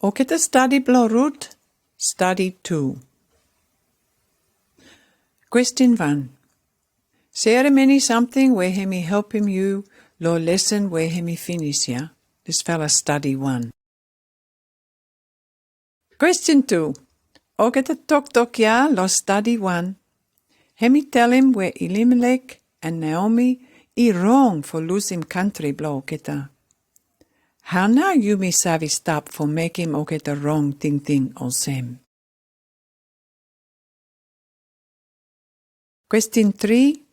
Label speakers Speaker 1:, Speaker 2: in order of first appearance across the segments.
Speaker 1: O kita study blo Ruth, study 2. Question 1. Ceremony something where hemi help him you, lo lesson where hemi finish ya. This fella study 1. Question 2. O kita talk ya, lo study 1. Hemi tell him where Elimelech and Naomi wrong for losing country blo kita. How now you me savi stop for make him o kita wrong thing all same. Question 3.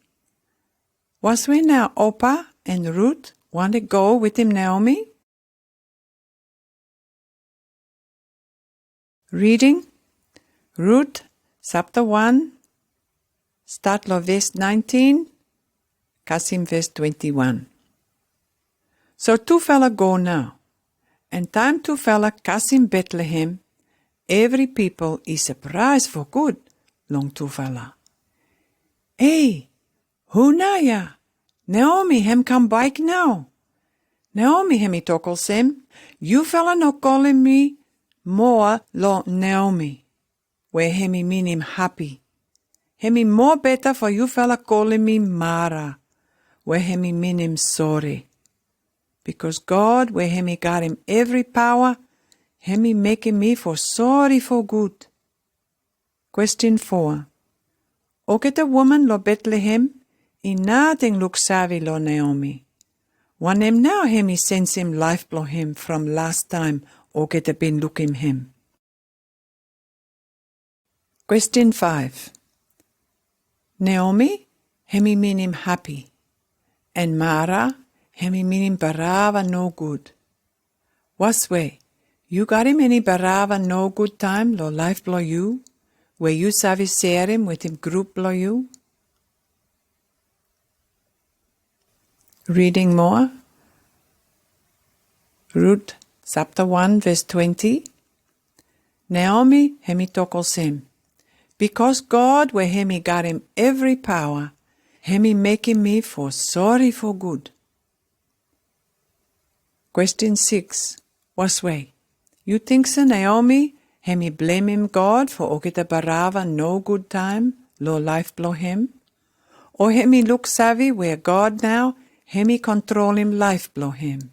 Speaker 1: Was when now Opa and Ruth want to go with him Naomi? Reading Ruth chapter 1, start lo verse 19, Kasim verse 21. So two fella go now, and time two fella Kasim Bethlehem, every people is surprised for good, long two fella. Hey, who na ya? Naomi hem come back now. Naomi hemi tokol sem, you fella no calling me more lo Naomi, where hemi mean him happy. Hemi more better for you fella calling me Mara, where hemi mean him sorry. Because God, where hemi got him every power, hemi making me for sorry for good. Question 4. O get a woman lo Bethlehem, in nothing look savvy lo Naomi. One him now hemi sends him life blow him from last time o get a been looking him. Question 5. Naomi, hemi mean him happy. And Mara, hemi mean him barava no good. What's way? You got him any barava no good time lo life blow you? Where you savi share him with him group blow you? Reading more. Ruth chapter 1 verse 20. Naomi hemi tokol sem. Because God where hemi got him every power, hemi making me for sorry for good. Question 6. What's way? You think so Naomi hemi blame him God for okita barava no good time, lo life blow him? Or hemi look savvy where God now hemi control him life blow him?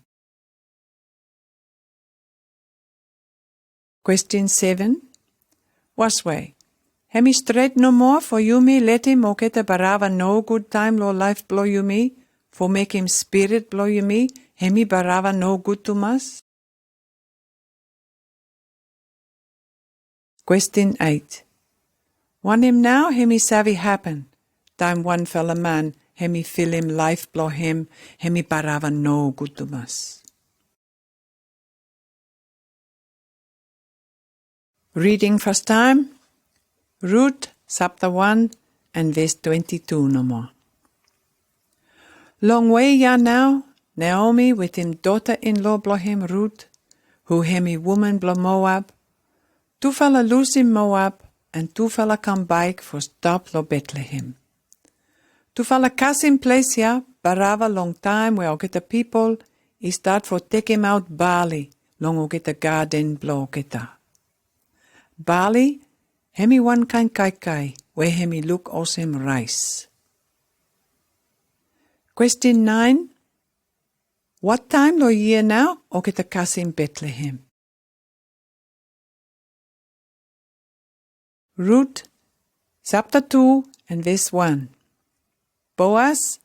Speaker 1: Question 7. What's way? Hemi straight no more for you me let him okita barava no good time lo life blow you me, for make him spirit blow you me, hemi barava no good to mas? Question 8. One him now hemi savvy happen. Time one fella man hemi fill him life blow him, hemi barava no good to mas. Reading first time. Ruth chapter 1 and verse 22 no more. Long way ya now, Naomi with him daughter-in-law blow him Ruth, who hemi woman blow Moab. Two fella lose him Moab, and two fella come back for stop lo Bethlehem. Two fella cast him place ya, barava long time where o get the people, he start for take him out Bali, long o get the garden blow kita. Bali, hemi one kind kai, where hemi look os him rice. Question 9. What time lo year now o get the cast him Bethlehem? Ruth, chapter 2 and verse 1. Boaz,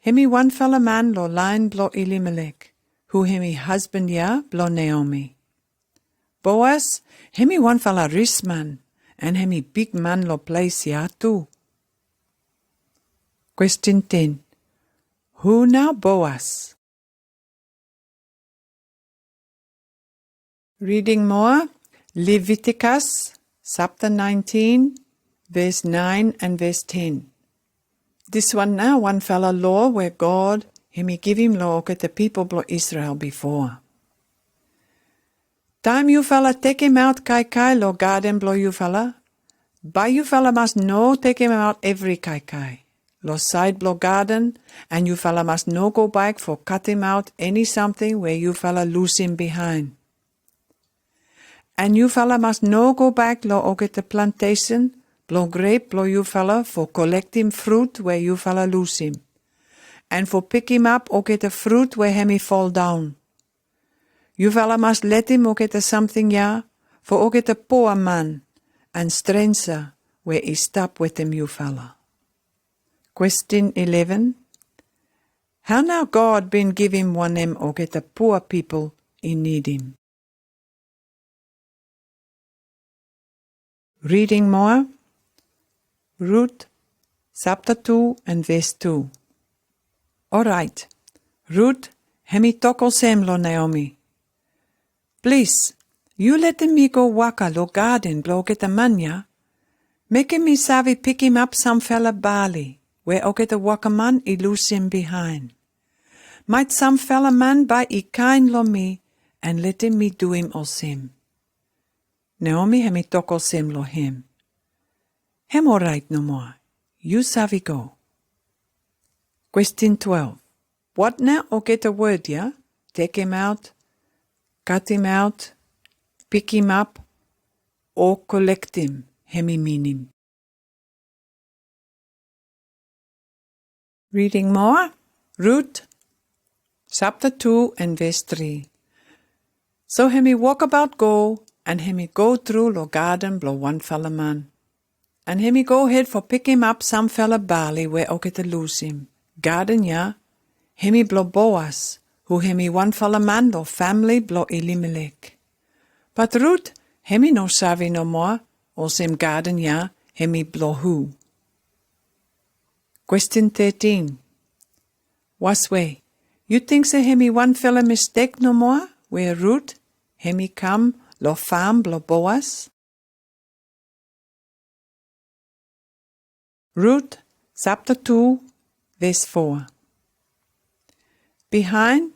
Speaker 1: hemi one fella man lo line blow Elimelech, who hemi husband ya blow Naomi. Boaz, hemi one fella rich man, and hemi big man lo place ya too. Question 10. Who now Boaz? Reading more. Leviticus chapter 19, verse 9 and verse 10. This one now, one fella law where God, hemi give him law at the people of Israel before. Time you fella take him out kai lo garden blow you fella. By you fella must no take him out every kai. Lo side blow garden, and you fella must no go back for cut him out any something where you fella lose him behind. And you fella must no go back lo o get the plantation, blow grape blow you fella for collect him fruit where you fella lose him. And for pick him up o get the fruit where him he fall down. You fella must let him o get the something ya, for o get the poor man, and stranger where he stop with him you fella. Question 11. How now God been give him one him o get the poor people in need him? Reading more. Ruth, chapter 2 and verse 2. Alright. Ruth, hemi toko sem lo Naomi. Please, you let me go waka lo garden blow get a manya. Make me savvy pick him up some fella barley, where o get a waka man I lose him behind. Might some fella man buy I kind lo me, and let him me do him o sim. Naomi hemi toko sem lo him. Hem alright no more. You savvy go. Question 12. What now o get a word, yeah? Take him out, cut him out, pick him up, or collect him, hemi mean him. Reading more. Ruth, chapter 2 and verse 3. So hemi walk about go, and hemi go through lo garden blow one fella man. And hemi go ahead for pick him up some fella barley where o get to lose him. Garden ya, hemi blow Boaz, who hemi one fella man lo family blow Elimelech. But Ruth, hemi no savi no more, o sim garden ya, hemi blow who. Question 13. Was way, you think se hemi one fella mistake no more, where Ruth, hemi come lo farm blow Boaz? Ruth, chapter 2, verse 4. Behind,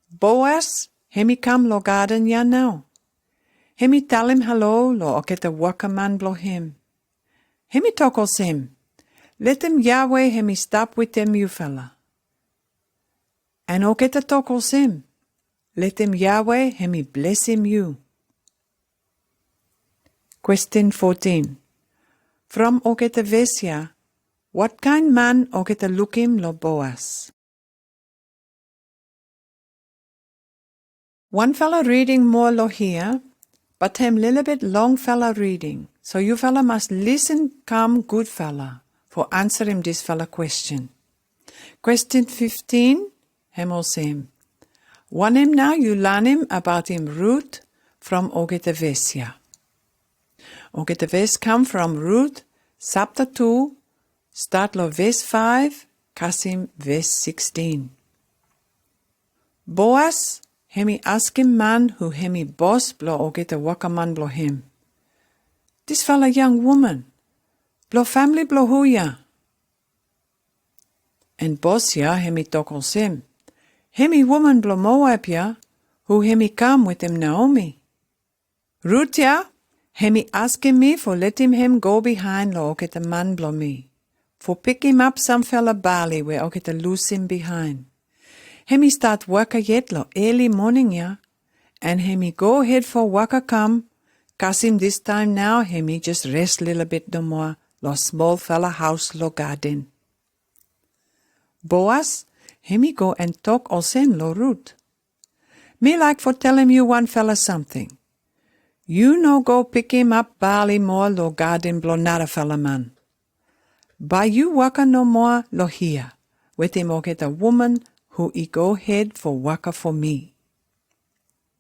Speaker 1: Boaz, hemi come lo garden ya now. Hemi tell him hello lo o get a worker man blow him. Hemi tokos him. Let him Yahweh hemi stop with him you fella. And o get a tokos him. Let him Yahweh hemi bless him you. Question 14. From o get a Vesya, what kind man o get a look him lo Boaz? One fella reading more lo here, but him little bit long fella reading. So you fella must listen calm good fella for answer him this fella question. Question 15, him o same. One him now you learn him about him Ruth from Ogete Vesya. Ogete Ves come from Ruth, chapter 2, start lo verse 5, kasim verse 16. Boaz, hemi ask him man who hemi boss blo Ogete wakaman blo him. This fella young woman, blo family blo who ya? And boss ya hemi tokos him. Hemi woman blo Moab ya, who hemi come with him Naomi. Ruth ya, hemi asking me for let him go behind lo get a man blo me. For pick him up some fella barley where get a lose him behind. Hemi start worka yet lo early morning ya, and hemi go ahead for worka come, cause him this time now hemi just rest little bit no more lo small fella house lo garden. Boaz, hemi go and talk osem lo Ruth. Me like for tell him you one fella something. You no go pick him up barley more lo garden blo nada fella man. By you waka no more lo here, with him o get a woman who I go head for waka for me.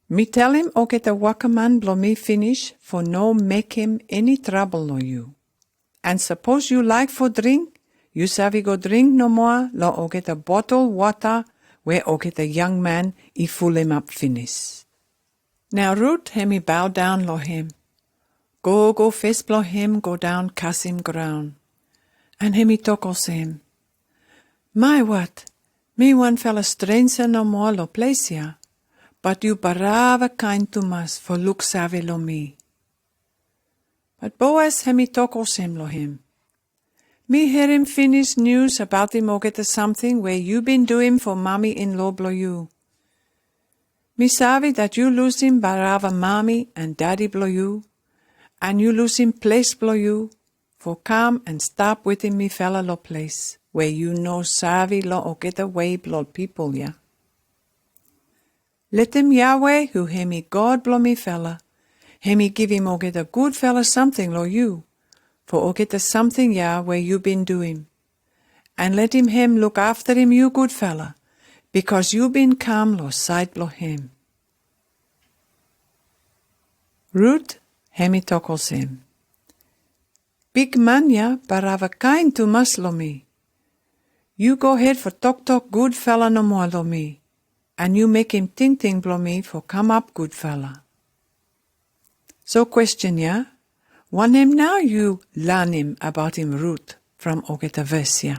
Speaker 1: Me tell him o get a waka man blo me finish for no make him any trouble lo you. And suppose you like for drink, you savvy go drink no more lo o get a bottle water where o get a young man I full him up finish. Now Ruth hemi bow down lo him. Go fist blow him go down cuss him ground. And hemi tokos him. My what? Me one fella stranger no more lo place ya. But you barava kind to mas for look savvy lo me. But Boaz hemi tokos him lo him. Me hear him finish news about him o get a something where you been doing for mommy in law blo you. Me sabi that you lose him barava mommy and daddy blow you, and you lose him place blow you, for come and stop with him me fella lo place, where you know savi lo o get away blow people, ya. Let him Yahweh who hemi God blow me fella, hemi give him o get a good fella something lo you, for o get a something ya where you been doing. And let him look after him you good fella, because you been come lo sight lo him. Ruth hemi tokos him. Big man ya barava kind to mas lo me. You go ahead for talk good fella no more lo me, and you make him ting blow me for come up good fella. So question ya, one him now you learn him about him Ruth from Ogeta verse ya.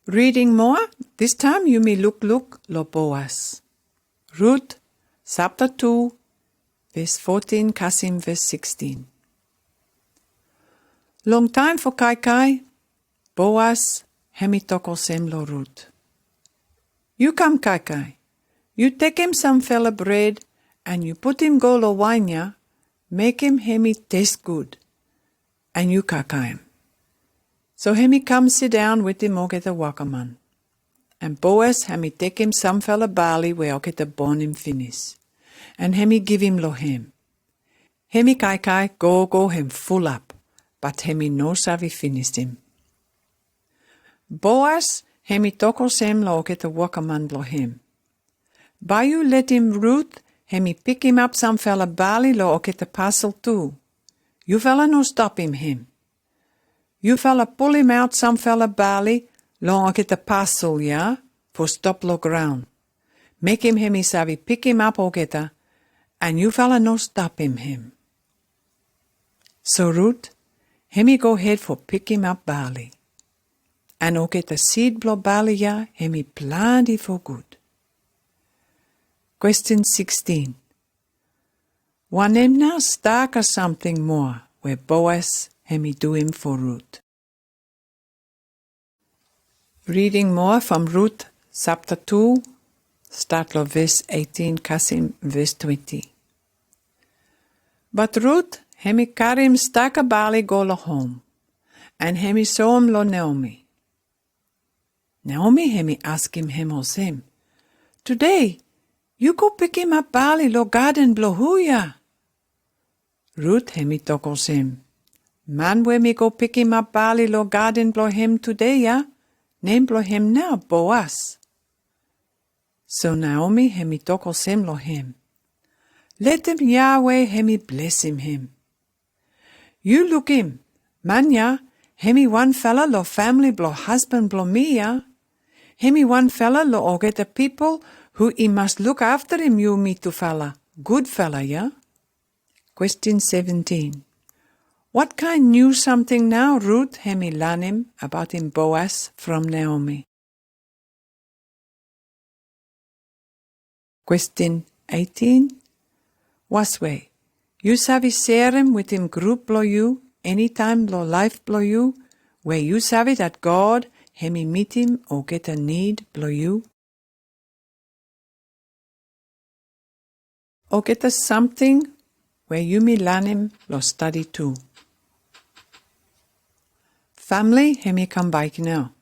Speaker 1: Reading more, this time you may look lo Boaz. Ruth, chapter 2, verse 14, Kasim verse 16. Long time for Kai, Boaz, hemi tokosem lo Ruth. You come Kai, you take him some fella bread, and you put him go lo wine ya, make him hemi taste good, and you kaka him. So hemi come sit down with him o get a wakaman. And Boaz hemi take him some fella barley where o get a born him finish. And hemi give him lo him. Hemi kai go him full up, but hemi no savi finished him. Boaz hemi tokos him lo o get a wakaman lo him. By you let him Ruth hemi pick him up some fella barley lo o get a parcel too. You fella no stop him. You fella pull him out some fella barley, long get the parcel, ya, for stop lo ground. Make him hemi savi pick him up o geta, and you fella no stop him. So Ruth, hemi go ahead for pick him up barley. And o get the seed blow barley, ya, hemi plenty for good. Question 16. One him now stark or something more, where Boaz hemi do him for Ruth. Reading more from Ruth, chapter 2, start lo verse 18, Kasim verse 20. But Ruth hemi carry him staka barley go lo home, and hemi saw him lo Naomi. Naomi hemi ask him him, today, you go pick him up barley lo garden blow huya. Ruth hemi tokos him. Man where me go pick him up barley lo garden blow him today, ya? Name blow him now, Boaz. So Naomi hemi tokos him lo him. Let him Yahweh hemi bless him. You look him, man ya, hemi one fella lo family blow husband blow me, ya? Hemi one fella lo o get the people who he must look after him you me to fella. Good fella, ya? Question 17. What kind knew something now Ruth hemi learn him about him Boaz from Naomi? Question 18. Was way, you savi share him with him group blow you, anytime blow life blow you, where you savi that God hemi meet him or get a need blow you? Or get a something where you me learn him lo study too. Family, hemi come back now.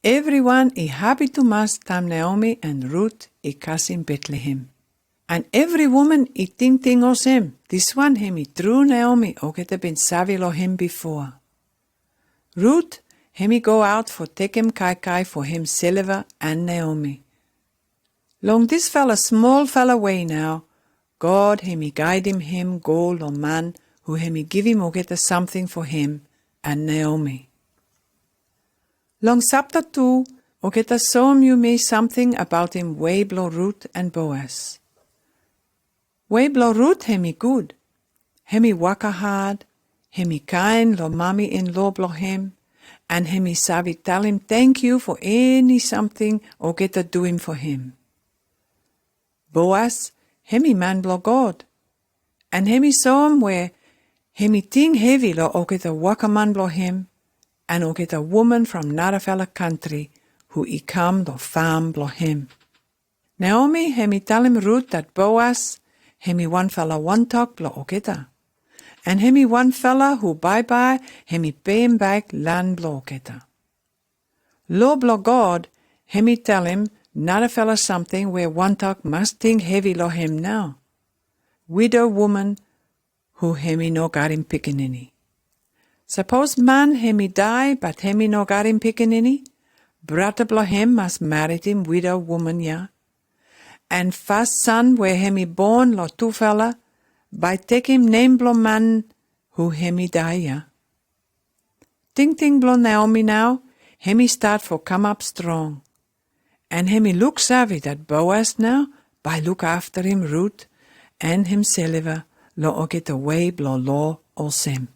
Speaker 1: Everyone is happy to mas time Naomi and Ruth is Kasim Bethlehem. And every woman is ting os him. This one hemi true Naomi o get been savi lo him before. Ruth hemi go out for take him kai for him Silver and Naomi. Long this fella small fella way now, God hemi guide him go lo man who hemi give him o get something for him and Naomi. Long chapter 2, o get a som you may something about him way blow Ruth and Boaz. Way blow Ruth hemi good. Hemi waka hard, hemi kind lo mommy in law blow him, and hemi savi tell him thank you for any something o get a do him for him. Boaz, hemi man blow God, and hemi saw him where hemi ting heavy lo o get a waka man blow him, and o get a woman from not a fella country who he come lo farm blow him. Naomi hemi tell him Ruth that Boaz hemi one fella one talk blo oketa. And hemi one fella who bye hemi pay him back land blo oketa. Lo blo God hemi tell him not a fella something where one talk must think heavy lo him now. Widow woman who hemi no got him pickaninny. Suppose man hemi die but hemi no got him pickaninny, brother blo him must marry him widow woman ya. And first son where hemi born lo two fella, by take him name blo man who hemi die ya. Ting blo Naomi now, hemi start for come up strong. And hemi look savvy that Boaz now, by look after him Ruth, and him Silver, lo oget away blo law all sem.